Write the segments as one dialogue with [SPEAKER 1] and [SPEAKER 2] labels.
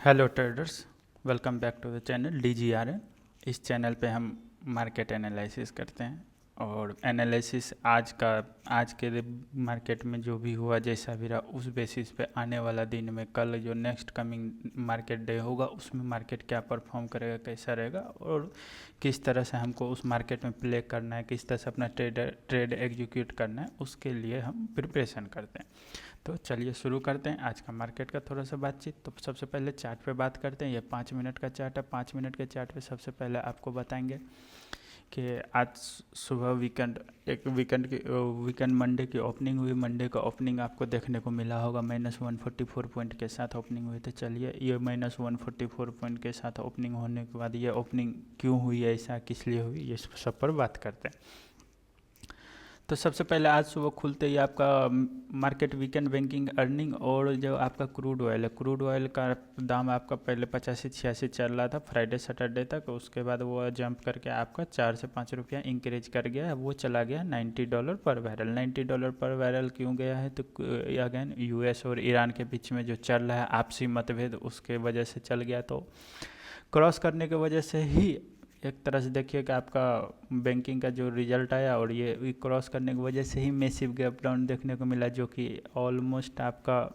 [SPEAKER 1] Hello traders, welcome back to the channel DGRN। इस चैनल पे हम मार्केट एनालिसिस करते हैं और एनालिसिस आज के मार्केट में जो भी हुआ, जैसा भी रहा, उस बेसिस पे आने वाला दिन में कल जो नेक्स्ट कमिंग मार्केट डे होगा उसमें मार्केट क्या परफॉर्म करेगा, कैसा रहेगा और किस तरह से हमको उस मार्केट में प्ले करना है, किस तरह से अपना ट्रेड एग्जीक्यूट करना है, उसके लिए हम प्रिपरेशन करते हैं। तो चलिए शुरू करते हैं आज का मार्केट का थोड़ा सा बातचीत। तो सबसे पहले चार्ट पे बात करते हैं। ये 5 मिनट का चार्ट है। 5 मिनट के चार्ट पे सबसे पहले आपको बताएंगे कि आज सुबह वीकेंड मंडे की ओपनिंग हुई। मंडे का ओपनिंग आपको देखने को मिला होगा -144 पॉइंट के साथ ओपनिंग हुई थी। चलिए, ये -144 पॉइंट के साथ ओपनिंग होने के बाद ये ओपनिंग क्यों हुई, ऐसा किस लिए हुई, ये सब पर बात करते हैं। तो सबसे पहले आज सुबह खुलते ही आपका मार्केट वीकेंड बैंकिंग अर्निंग और जो आपका क्रूड ऑयल है, क्रूड ऑयल का दाम आपका पहले 85-86 चल रहा था फ्राइडे सैटरडे तक। उसके बाद वो जंप करके आपका 4 से 5 रुपया इंक्रीज कर गया, वो चला गया $90 पर बैरल। $90 पर बैरल क्यों गया है? तो अगेन US और ईरान के बीच में जो चल रहा है आपसी मतभेद, उसके वजह से चल गया। तो क्रॉस करने की वजह से ही एक तरह से देखिए कि आपका बैंकिंग का जो रिजल्ट आया और ये क्रॉस करने की वजह से ही मैसिव गैप डाउन देखने को मिला, जो कि ऑलमोस्ट आपका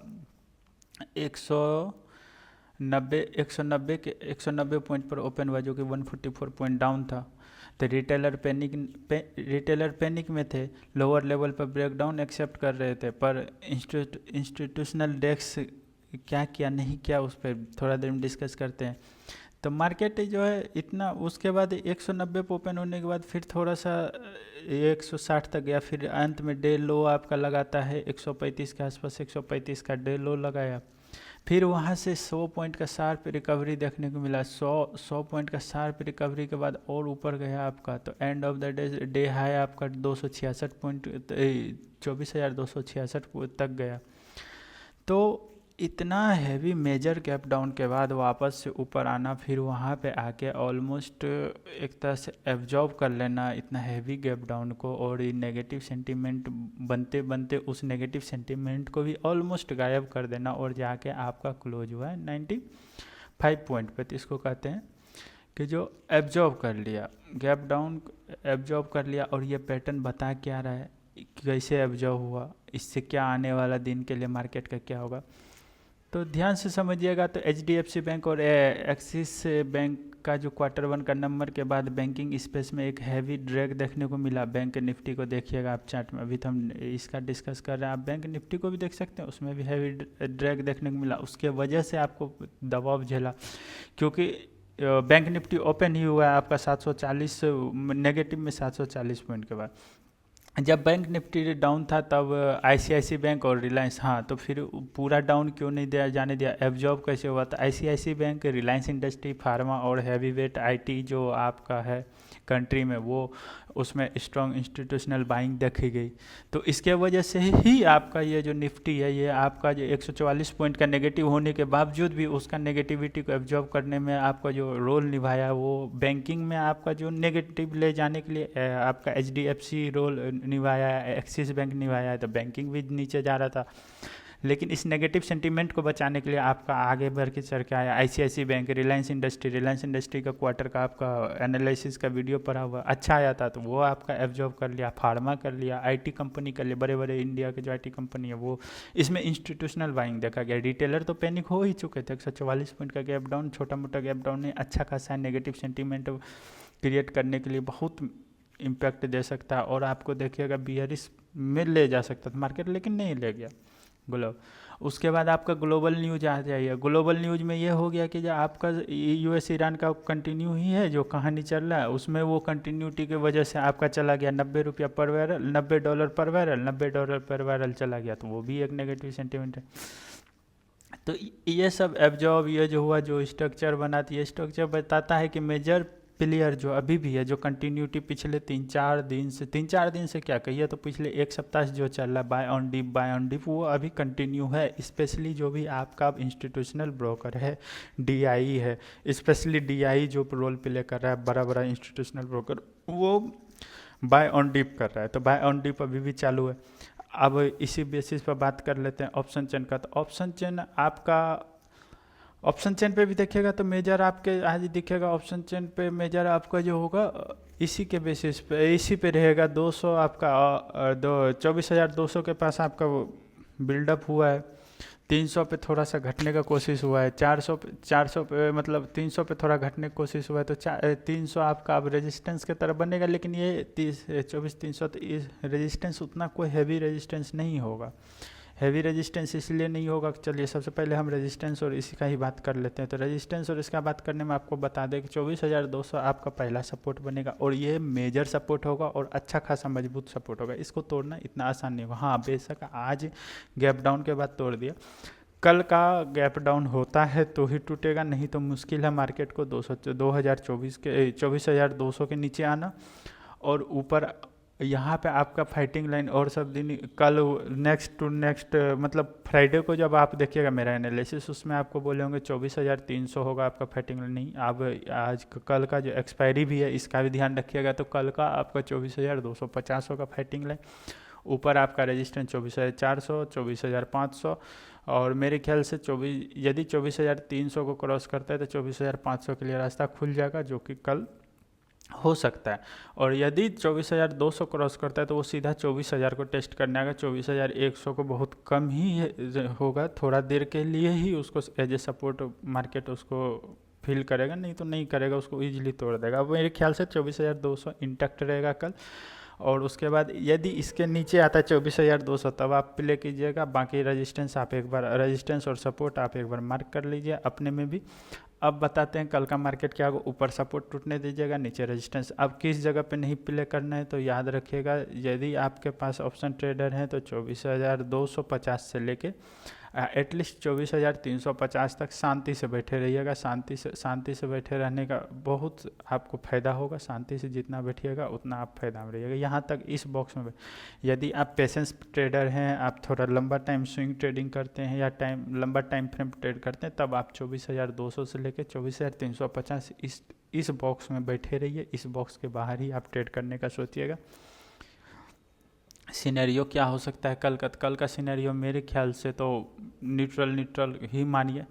[SPEAKER 1] 190 पॉइंट पर ओपन हुआ, जो कि 144 पॉइंट डाउन था। तो रिटेलर पैनिक में थे, लोअर लेवल पर ब्रेकडाउन एक्सेप्ट कर रहे थे, पर इंस्टीट्यूशनल डेस्क क्या किया नहीं किया उस पर थोड़ा देर में डिस्कस करते हैं। तो मार्केट जो है इतना, उसके बाद 190 पे ओपन होने के बाद फिर थोड़ा सा 160 तक गया, फिर अंत में डे लो आपका लगाता है 135 के आसपास, 135 का डे लो लगाया। फिर वहाँ से 100 पॉइंट का शार्प रिकवरी देखने को मिला। 100 पॉइंट का शार्प रिकवरी के बाद और ऊपर गया आपका, तो end of the day high आपका 266 पॉइंट 24,266 तक गया। तो इतना हैवी मेजर गैप डाउन के बाद वापस से ऊपर आना, फिर वहाँ पे आके ऑलमोस्ट एक तरह से एब्जॉर्ब कर लेना इतना हैवी गैप डाउन को, और ये नेगेटिव सेंटीमेंट बनते बनते उस नेगेटिव सेंटीमेंट को भी ऑलमोस्ट गायब कर देना, और जाके आपका क्लोज हुआ है 95 पॉइंट पे। तो इसको कहते हैं कि जो एब्जॉर्ब कर लिया, गैप डाउन एब्जॉर्ब कर लिया। और ये पैटर्न बता क्या रहा है, कैसे एब्जॉर्ब हुआ, इससे क्या आने वाला दिन के लिए मार्केट का क्या होगा, तो ध्यान से समझिएगा। तो HDFC बैंक और एक्सिस बैंक का जो Q1 का नंबर के बाद बैंकिंग स्पेस में एक हैवी ड्रैग देखने को मिला। बैंक निफ्टी को देखिएगा आप चार्ट में, अभी तो हम इसका डिस्कस कर रहे हैं, आप बैंक निफ्टी को भी देख सकते हैं, उसमें भी हैवी ड्रैग देखने को मिला। उसके वजह से आपको दबाव झेला, क्योंकि बैंक निफ्टी ओपन ही हुआ है आपका 740 नेगेटिव में 740 पॉइंट के बाद। जब बैंक निफ्टी डाउन था तब ICICI बैंक और रिलायंस, हाँ, तो फिर पूरा डाउन क्यों नहीं दिया जाने दिया, एब्जॉर्ब कैसे हुआ? था ICICI bank, Reliance industry, pharma और हैवी वेट IT जो आपका है कंट्री में, वो उसमें स्ट्रॉन्ग इंस्टीट्यूशनल बाइंग देखी गई। तो इसके वजह से ही आपका ये जो निफ्टी है, ये आपका जो 144 पॉइंट का नेगेटिव होने के बावजूद भी उसका नेगेटिविटी को एब्जॉर्ब करने में आपका जो रोल निभाया, वो बैंकिंग में आपका जो नेगेटिव ले जाने के लिए आपका HDFC रोल निभाया, एक्सिस बैंक निभाया है। तो बैंकिंग भी नीचे जा रहा था, लेकिन इस नेगेटिव सेंटीमेंट को बचाने के लिए आपका आगे बढ़ के चढ़ के आया ICICI बैंक, रिलायंस इंडस्ट्री का क्वार्टर का आपका एनालिसिस का वीडियो पड़ा हुआ अच्छा आया था, तो वो आपका एब्जॉर्ब कर लिया। फार्मा कर लिया, IT कंपनी कर लिया, बड़े बड़े इंडिया के जो IT कंपनी है वो, इसमें इंस्टीट्यूशनल बाइंग देखा गया। रिटेलर तो पैनिक हो ही चुके थे, 144 पॉइंट का गैप डाउन, छोटा मोटा गैप डाउन नहीं, अच्छा खासा नेगेटिव सेंटीमेंट क्रिएट करने के लिए बहुत इम्पैक्ट दे सकता है, और आपको देखिएगा बियरिश में ले जा सकता था मार्केट, लेकिन नहीं ले गया ग्लोब। उसके बाद आपका ग्लोबल न्यूज आ जाइए। ग्लोबल न्यूज में ये हो गया कि जो आपका US ईरान का कंटिन्यू ही है, जो कहानी चल रहा है उसमें वो कंटिन्यूटी की वजह से आपका चला गया 90 रुपया पर बैरल, $90 पर बैरल, $90 पर बैरल चला गया, तो वो भी एक नेगेटिव सेंटीमेंट है। तो ये सब एब्जॉर्ब, ये जो हुआ, जो स्ट्रक्चर बनाती है, स्ट्रक्चर बताता है कि मेजर प्लेयर जो अभी भी है, जो कंटिन्यूटी पिछले 3-4 दिन से क्या कहिए, तो पिछले एक सप्ताह से जो चल रहा है बाय ऑन डिप, वो अभी कंटिन्यू है। स्पेशली जो भी आपका इंस्टीट्यूशनल ब्रोकर है, DI है, स्पेशली DI जो रोल प्ले कर रहा है, बड़ा बड़ा इंस्टीट्यूशनल ब्रोकर, वो बाय ऑन डिप कर रहा है। तो बाय ऑन डिप अभी भी चालू है। अब इसी बेसिस पर बात कर लेते हैं ऑप्शन चेन का। तो ऑप्शन चेन आपका ऑप्शन चेन पे भी देखिएगा तो मेजर आपके आज दिखेगा, ऑप्शन चेन पे मेजर आपका जो होगा इसी के बेसिस पे, इसी पे रहेगा 200 आपका, 24,200 के पास आपका वो बिल्डअप हुआ है। 300 पे थोड़ा सा घटने का कोशिश हुआ है, 400 पे मतलब 300 पे थोड़ा घटने की कोशिश हुआ है, तो 300 आपका अब रेजिस्टेंस की तरफ बनेगा। लेकिन ये 24,300 तो इस रेजिस्टेंस उतना कोई हैवी रेजिस्टेंस नहीं होगा। हैवी रेजिस्टेंस इसलिए नहीं होगा, चलिए सबसे पहले हम रेजिस्टेंस और इसी का ही बात कर लेते हैं। तो रेजिस्टेंस और इसका बात करने में आपको बता दें कि 24,200 आपका पहला सपोर्ट बनेगा और ये मेजर सपोर्ट होगा और अच्छा खासा मजबूत सपोर्ट होगा। इसको तोड़ना इतना आसान नहीं होगा। हाँ बेशक आज गैप डाउन के बाद तोड़ दिया, कल का गैप डाउन होता है तो ही टूटेगा, नहीं तो मुश्किल है मार्केट को 2024 के 24,200 के नीचे आना। और ऊपर यहाँ पे आपका फाइटिंग लाइन और सब दिन कल नेक्स्ट टू नेक्स्ट मतलब फ्राइडे को जब आप देखिएगा मेरा एनालिसिस, उसमें आपको बोले होंगे 24,300 होगा आपका फाइटिंग लाइन। नहीं, आप आज कल का जो एक्सपायरी भी है इसका भी ध्यान रखिएगा, तो कल का आपका 24,250 होगा फाइटिंग लाइन। ऊपर आपका रेजिस्टेंस 24,400, 24,500 और मेरे ख्याल से यदि 24,300 को क्रॉस करता है तो 24,500 के लिए रास्ता खुल जाएगा, जो कि कल हो सकता है। और यदि 24,200 क्रॉस करता है तो वो सीधा 24,000 को टेस्ट करने आएगा। 24,100 को बहुत कम ही होगा, थोड़ा देर के लिए ही उसको एज ए सपोर्ट मार्केट उसको फील करेगा, नहीं तो नहीं करेगा, उसको इजीली तोड़ देगा। अब मेरे ख्याल से 24,200 इंटैक्ट रहेगा कल। और उसके बाद यदि इसके नीचे आता है 24,200 तब आप प्ले कीजिएगा। बाकी रेजिस्टेंस आप एक बार, रेजिस्टेंस और सपोर्ट आप एक बार मार्क कर लीजिए अपने में भी। अब बताते हैं कल का मार्केट क्या होगा। ऊपर सपोर्ट टूटने दीजिएगा, नीचे रेजिस्टेंस। अब किस जगह पे नहीं प्ले करना है तो याद रखिएगा, यदि आपके पास ऑप्शन ट्रेडर हैं तो 24,250 से लेके एटलीस्ट 24,350 तक शांति से बैठे रहिएगा। शांति से बैठे रहने का बहुत आपको फ़ायदा होगा। शांति से जितना बैठिएगा उतना आप फायदा में रहिएगा। यहाँ तक इस बॉक्स में यदि आप पेशेंस ट्रेडर हैं, आप थोड़ा लंबा टाइम स्विंग ट्रेडिंग करते हैं या लंबा टाइम फ्रेम ट्रेड करते हैं, तब आप 24,200 से लेकर 24,350 इस बॉक्स में बैठे रहिए। इस बॉक्स के बाहर ही आप ट्रेड करने का सोचिएगा। सिनेरियो क्या हो सकता है कल का सिनेरियो मेरे ख्याल से तो न्यूट्रल ही मानिए,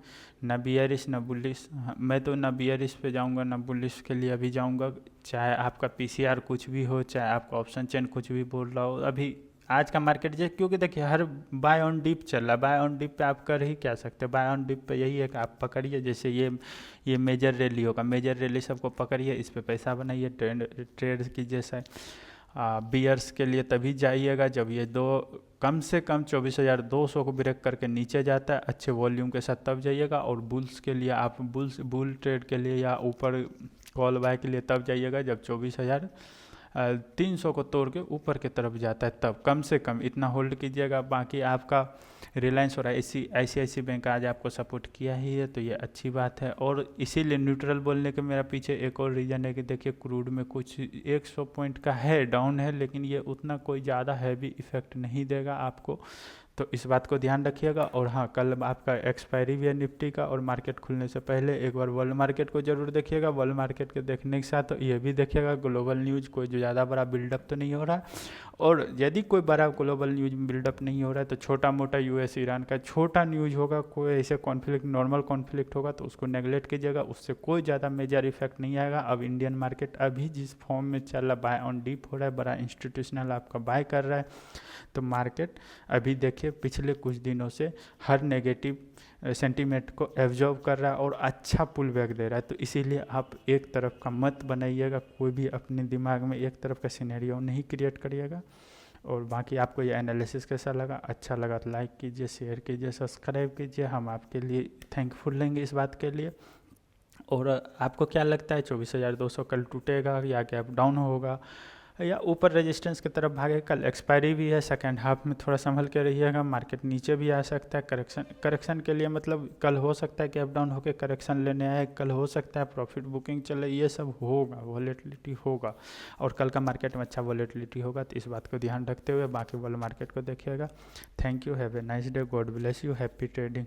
[SPEAKER 1] ना बियरिश ना बुलिश। मैं तो ना बियरिश पे जाऊंगा ना बुलिश के लिए अभी जाऊंगा, चाहे आपका पीसीआर कुछ भी हो, चाहे आपका ऑप्शन चेन कुछ भी बोल रहा हो। अभी आज का मार्केट क्योंकि देखिए हर बाय ऑन डिप चल रहा है, बाय ऑन डिप पे आप कर ही क्या सकते हैं। बाय ऑन डिप पे यही है कि आप पकड़िए, जैसे ये मेजर रैली होगा, मेजर रैली सबको पकड़िए, इस पे पैसा बनाइए, ट्रेड कीजिए। बियर्स के लिए तभी जाइएगा जब ये कम से कम 24,200 को ब्रेक करके नीचे जाता है अच्छे वॉल्यूम के साथ, तब जाइएगा। और बुल्स के लिए आप बुल ट्रेड के लिए या ऊपर कॉल बाय के लिए तब जाइएगा जब 24,300 को तोड़ के ऊपर की तरफ जाता है, तब कम से कम इतना होल्ड कीजिएगा। बाकी आपका रिलायंस और ICICI बैंक आज आपको सपोर्ट किया ही है, तो ये अच्छी बात है। और इसीलिए न्यूट्रल बोलने के मेरा पीछे एक और रीज़न है कि देखिए क्रूड में कुछ 100 पॉइंट का है डाउन है, लेकिन ये उतना कोई ज़्यादा हैवी इफेक्ट नहीं देगा आपको, तो इस बात को ध्यान रखिएगा। और हाँ, कल आपका एक्सपायरी भी है निफ्टी का, और मार्केट खुलने से पहले एक बार वर्ल्ड मार्केट को जरूर देखिएगा। वर्ल्ड मार्केट के देखने के साथ ये भी देखिएगा ग्लोबल न्यूज़ कोई जो ज़्यादा बड़ा बिल्डअप तो नहीं हो रहा। और यदि कोई बड़ा ग्लोबल न्यूज़ बिल्डअप नहीं हो रहा है तो छोटा मोटा US ईरान का छोटा न्यूज़ होगा, कोई ऐसे कॉन्फ्लिक्ट नॉर्मल कॉन्फ्लिक्ट होगा तो उसको नेगलेक्ट कीजिएगा, उससे कोई ज़्यादा मेजर इफेक्ट नहीं आएगा। अब इंडियन मार्केट अभी जिस फॉर्म में चल रहा, बाय ऑन डीप हो रहा है, बड़ा इंस्टीट्यूशनल आपका बाय कर रहा है, तो मार्केट अभी देखिए पिछले कुछ दिनों से हर नेगेटिव सेंटीमेंट को एब्जॉर्व कर रहा है और अच्छा पुल बैक दे रहा है। तो इसीलिए आप एक तरफ का मत बनाइएगा, कोई भी अपने दिमाग में एक तरफ का सिनेरियो नहीं क्रिएट करिएगा। और बाकी आपको ये एनालिसिस कैसा लगा, अच्छा लगा तो लाइक कीजिए, शेयर कीजिए, सब्सक्राइब कीजिए, हम आपके लिए थैंकफुल रहेंगे इस बात के लिए। और आपको क्या लगता है 24,200 कल टूटेगा या गैप डाउन होगा या ऊपर रेजिस्टेंस की तरफ भागे? कल एक्सपायरी भी है, सेकेंड हाफ में थोड़ा संभल के रहिएगा, मार्केट नीचे भी आ सकता है। करेक्शन के लिए मतलब कल हो सकता है गैप डाउन होकर करेक्शन लेने आए, कल हो सकता है प्रॉफिट बुकिंग चले, ये सब होगा, वॉलेटिलिटी होगा। और कल का मार्केट में अच्छा वॉलेटिलिटी होगा, तो इस बात को ध्यान रखते हुए बाकी वाले मार्केट को देखिएगा। Thank you, have a nice day, God bless you, happy trading.